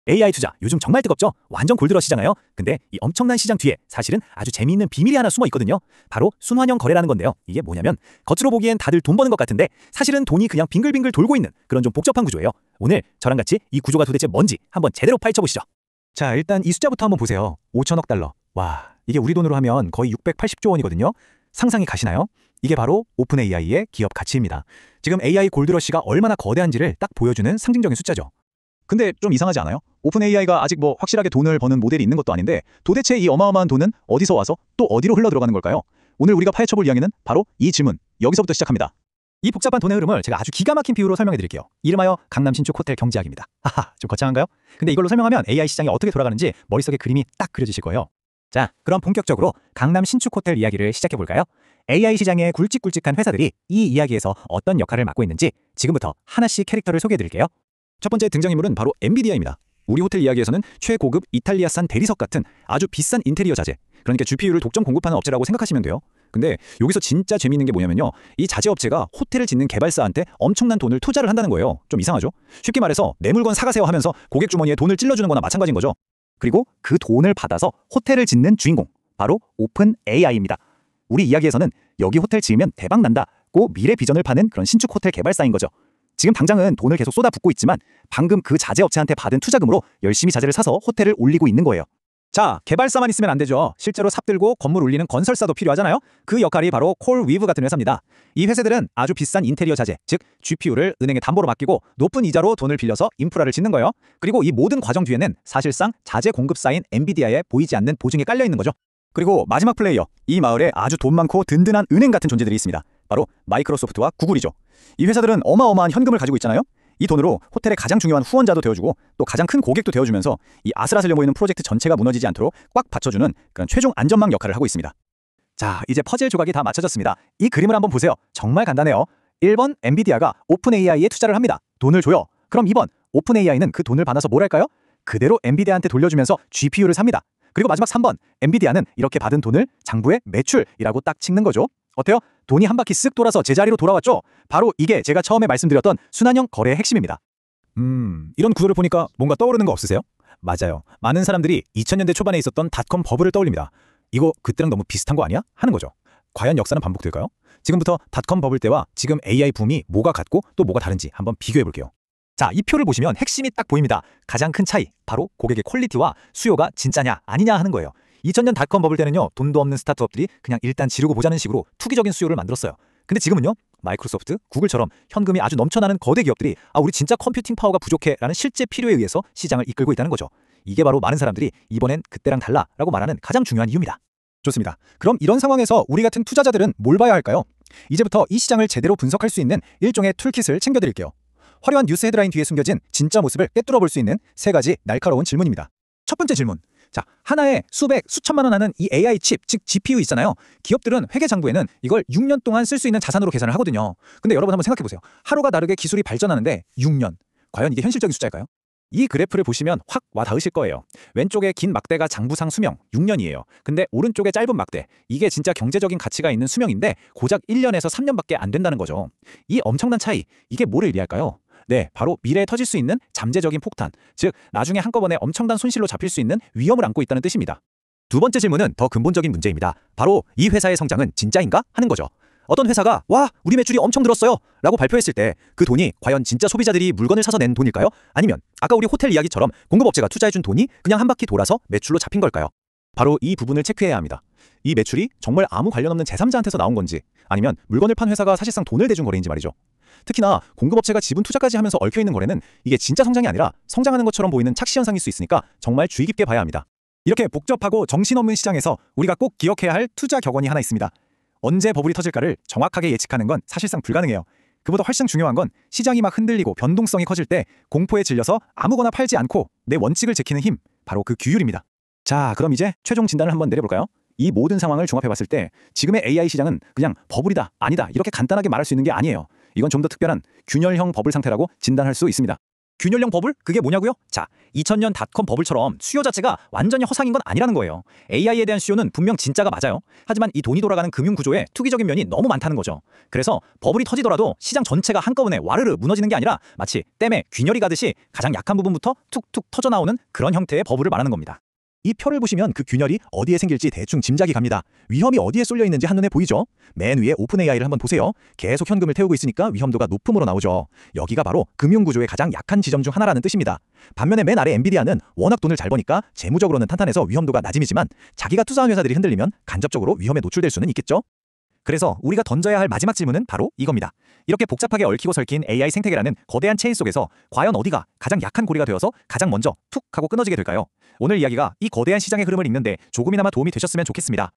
AI 투자 요즘 정말 뜨겁죠? 완전 골드러시잖아요. 근데 이 엄청난 시장 뒤에 사실은 아주 재미있는 비밀이 하나 숨어 있거든요. 바로 순환형 거래라는 건데요. 이게 뭐냐면 겉으로 보기엔 다들 돈 버는 것 같은데 사실은 돈이 그냥 빙글빙글 돌고 있는 그런 좀 복잡한 구조예요. 오늘 저랑 같이 이 구조가 도대체 뭔지 한번 제대로 파헤쳐보시죠. 자, 일단 이 숫자부터 한번 보세요. 5천억 달러. 와, 이게 우리 돈으로 하면 거의 680조 원이거든요. 상상이 가시나요? 이게 바로 오픈 AI의 기업 가치입니다. 지금 AI 골드러시가 얼마나 거대한지를 딱 보여주는 상징적인 숫자죠. 근데 좀 이상하지 않아요? 오픈 AI가 아직 뭐 확실하게 돈을 버는 모델이 있는 것도 아닌데 도대체 이 어마어마한 돈은 어디서 와서 또 어디로 흘러 들어가는 걸까요? 오늘 우리가 파헤쳐볼 이야기는 바로 이 질문, 여기서부터 시작합니다. 이 복잡한 돈의 흐름을 제가 아주 기가 막힌 비유로 설명해 드릴게요. 이름하여 강남 신축 호텔 경제학입니다. 하하, 좀 거창한가요? 근데 이걸로 설명하면 AI 시장이 어떻게 돌아가는지 머릿속에 그림이 딱 그려지실 거예요. 자, 그럼 본격적으로 강남 신축 호텔 이야기를 시작해 볼까요? AI 시장의 굵직굵직한 회사들이 이 이야기에서 어떤 역할을 맡고 있는지 지금부터 하나씩 캐릭터를 소개해 드릴게요. 첫 번째 등장인물은 바로 엔비디아입니다. 우리 호텔 이야기에서는 최고급 이탈리아산 대리석 같은 아주 비싼 인테리어 자재, 그러니까 GPU를 독점 공급하는 업체라고 생각하시면 돼요. 근데 여기서 진짜 재미있는 게 뭐냐면요, 이 자재 업체가 호텔을 짓는 개발사한테 엄청난 돈을 투자를 한다는 거예요. 좀 이상하죠? 쉽게 말해서 내 물건 사가세요 하면서 고객 주머니에 돈을 찔러주는 거나 마찬가지인 거죠. 그리고 그 돈을 받아서 호텔을 짓는 주인공, 바로 오픈 AI입니다. 우리 이야기에서는 여기 호텔 지으면 대박 난다고 미래 비전을 파는 그런 신축 호텔 개발사인 거죠. 지금 당장은 돈을 계속 쏟아붓고 있지만 방금 그 자재 업체한테 받은 투자금으로 열심히 자재를 사서 호텔을 올리고 있는 거예요. 자, 개발사만 있으면 안 되죠. 실제로 삽들고 건물 올리는 건설사도 필요하잖아요. 그 역할이 바로 콜위브 같은 회사입니다. 이 회사들은 아주 비싼 인테리어 자재, 즉 GPU를 은행에 담보로 맡기고 높은 이자로 돈을 빌려서 인프라를 짓는 거예요. 그리고 이 모든 과정 뒤에는 사실상 자재 공급사인 엔비디아의 보이지 않는 보증이 깔려 있는 거죠. 그리고 마지막 플레이어, 이 마을에 아주 돈 많고 든든한 은행 같은 존재들이 있습니다. 바로 마이크로소프트와 구글이죠. 이 회사들은 어마어마한 현금을 가지고 있잖아요. 이 돈으로 호텔의 가장 중요한 후원자도 되어주고 또 가장 큰 고객도 되어주면서 이 아슬아슬려 보이는 프로젝트 전체가 무너지지 않도록 꽉 받쳐주는 그런 최종 안전망 역할을 하고 있습니다. 자, 이제 퍼즐 조각이 다 맞춰졌습니다. 이 그림을 한번 보세요. 정말 간단해요. 1번 엔비디아가 오픈 AI에 투자를 합니다. 돈을 줘요. 그럼 2번 오픈 AI는 그 돈을 받아서 뭘 할까요? 그대로 엔비디아한테 돌려주면서 GPU를 삽니다. 그리고 마지막 3번, 엔비디아는 이렇게 받은 돈을 장부에 매출이라고 딱 찍는 거죠. 어때요? 돈이 한 바퀴 쓱 돌아서 제자리로 돌아왔죠? 바로 이게 제가 처음에 말씀드렸던 순환형 거래의 핵심입니다. 이런 구도를 보니까 뭔가 떠오르는 거 없으세요? 맞아요. 많은 사람들이 2000년대 초반에 있었던 닷컴 버블을 떠올립니다. 이거 그때랑 너무 비슷한 거 아니야? 하는 거죠. 과연 역사는 반복될까요? 지금부터 닷컴 버블 때와 지금 AI 붐이 뭐가 같고 또 뭐가 다른지 한번 비교해 볼게요. 자, 이 표를 보시면 핵심이 딱 보입니다. 가장 큰 차이, 바로 고객의 퀄리티와 수요가 진짜냐 아니냐 하는 거예요. 2000년 닷컴 버블 때는요, 돈도 없는 스타트업들이 그냥 일단 지르고 보자는 식으로 투기적인 수요를 만들었어요. 근데 지금은요, 마이크로소프트, 구글처럼 현금이 아주 넘쳐나는 거대 기업들이 우리 진짜 컴퓨팅 파워가 부족해 라는 실제 필요에 의해서 시장을 이끌고 있다는 거죠. 이게 바로 많은 사람들이 이번엔 그때랑 달라 라고 말하는 가장 중요한 이유입니다. 좋습니다. 그럼 이런 상황에서 우리 같은 투자자들은 뭘 봐야 할까요? 이제부터 이 시장을 제대로 분석할 수 있는 일종의 툴킷을 챙겨드릴게요. 화려한 뉴스 헤드라인 뒤에 숨겨진 진짜 모습을 꿰뚫어 볼 수 있는 세 가지 날카로운 질문입니다. 첫 번째 질문. 자, 하나에 수백, 수천만 원 하는 이 AI 칩, 즉 GPU 있잖아요. 기업들은 회계장부에는 이걸 6년 동안 쓸 수 있는 자산으로 계산을 하거든요. 근데 여러분 한번 생각해 보세요. 하루가 다르게 기술이 발전하는데 6년. 과연 이게 현실적인 숫자일까요? 이 그래프를 보시면 확 와닿으실 거예요. 왼쪽에 긴 막대가 장부상 수명 6년이에요. 근데 오른쪽에 짧은 막대, 이게 진짜 경제적인 가치가 있는 수명인데 고작 1년에서 3년밖에 안 된다는 거죠. 이 엄청난 차이, 이게 뭐를 의미할까요? 네, 바로 미래에 터질 수 있는 잠재적인 폭탄, 즉 나중에 한꺼번에 엄청난 손실로 잡힐 수 있는 위험을 안고 있다는 뜻입니다. 두 번째 질문은 더 근본적인 문제입니다. 바로 이 회사의 성장은 진짜인가 하는 거죠. 어떤 회사가 와, 우리 매출이 엄청 늘었어요 라고 발표했을 때 그 돈이 과연 진짜 소비자들이 물건을 사서 낸 돈일까요? 아니면 아까 우리 호텔 이야기처럼 공급업체가 투자해준 돈이 그냥 한 바퀴 돌아서 매출로 잡힌 걸까요? 바로 이 부분을 체크해야 합니다. 이 매출이 정말 아무 관련 없는 제3자한테서 나온 건지, 아니면 물건을 판 회사가 사실상 돈을 대준 거래인지 말이죠. 특히나 공급업체가 지분 투자까지 하면서 얽혀있는 거래는 이게 진짜 성장이 아니라 성장하는 것처럼 보이는 착시 현상일 수 있으니까 정말 주의 깊게 봐야 합니다. 이렇게 복잡하고 정신없는 시장에서 우리가 꼭 기억해야 할 투자 격언이 하나 있습니다. 언제 버블이 터질까를 정확하게 예측하는 건 사실상 불가능해요. 그보다 훨씬 중요한 건 시장이 막 흔들리고 변동성이 커질 때 공포에 질려서 아무거나 팔지 않고 내 원칙을 지키는 힘, 바로 그 규율입니다. 자, 그럼 이제 최종 진단을 한번 내려볼까요? 이 모든 상황을 종합해봤을 때 지금의 AI 시장은 그냥 버블이다, 아니다 이렇게 간단하게 말할 수 있는 게 아니에요. 이건 좀 더 특별한 균열형 버블 상태라고 진단할 수 있습니다. 균열형 버블? 그게 뭐냐고요? 자, 2000년 닷컴 버블처럼 수요 자체가 완전히 허상인 건 아니라는 거예요. AI에 대한 수요는 분명 진짜가 맞아요. 하지만 이 돈이 돌아가는 금융 구조에 투기적인 면이 너무 많다는 거죠. 그래서 버블이 터지더라도 시장 전체가 한꺼번에 와르르 무너지는 게 아니라 마치 댐에 균열이 가듯이 가장 약한 부분부터 툭툭 터져나오는 그런 형태의 버블을 말하는 겁니다. 이 표를 보시면 그 균열이 어디에 생길지 대충 짐작이 갑니다. 위험이 어디에 쏠려 있는지 한눈에 보이죠? 맨 위에 오픈 AI를 한번 보세요. 계속 현금을 태우고 있으니까 위험도가 높음으로 나오죠. 여기가 바로 금융구조의 가장 약한 지점 중 하나라는 뜻입니다. 반면에 맨 아래 엔비디아는 워낙 돈을 잘 버니까 재무적으로는 탄탄해서 위험도가 낮음이지만 자기가 투자한 회사들이 흔들리면 간접적으로 위험에 노출될 수는 있겠죠? 그래서 우리가 던져야 할 마지막 질문은 바로 이겁니다. 이렇게 복잡하게 얽히고 설킨 AI 생태계라는 거대한 체인 속에서 과연 어디가 가장 약한 고리가 되어서 가장 먼저 툭 하고 끊어지게 될까요? 오늘 이야기가 이 거대한 시장의 흐름을 읽는데 조금이나마 도움이 되셨으면 좋겠습니다.